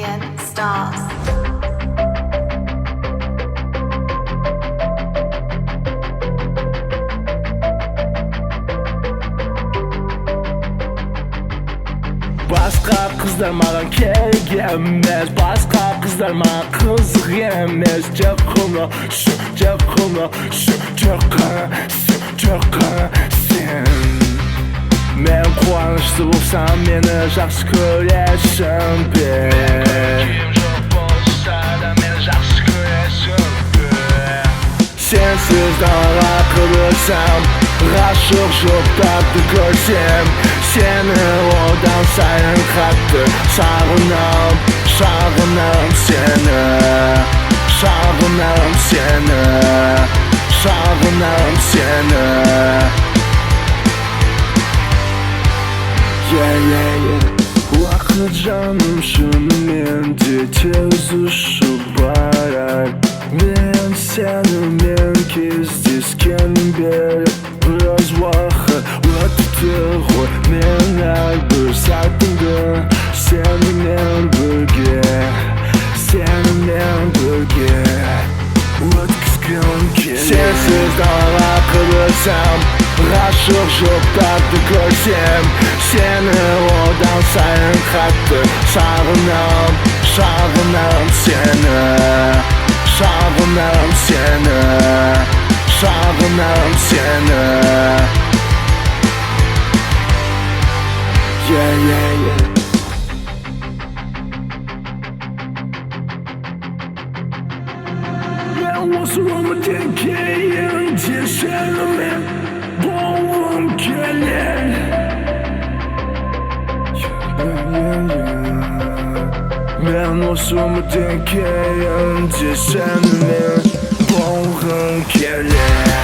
million stars. Басқа қыздар маған керек емес, басқа қыздар маған қызық емес. Тек қана сен. Мен қуанышты болсам мені жақсы көресің бе? Күйім жоқ болса да мені жақсы көресің бе? Сенсіз далаға қыдырсам, ғашық жоқтарды көрсем, сені одан сайын қатты сағынам сені. Сағынам сені. Уақыт жаным шынымен де тез ұшып барар. Мен сенімен кездескеннен бері біраз уақыт өтті ғой. Мен әрбір сәтімді сенімен бірге өткізгім келеді. Сенсіз далаға қыдырсам, ғашық жоқтарды көрсем, сені одан сайын қатты сағынам сені. Сағынам сені. Мен осы өмірден кейін де сенімен болғым келеді. Мен осы өмірден кейін де сенімен болғым келеді.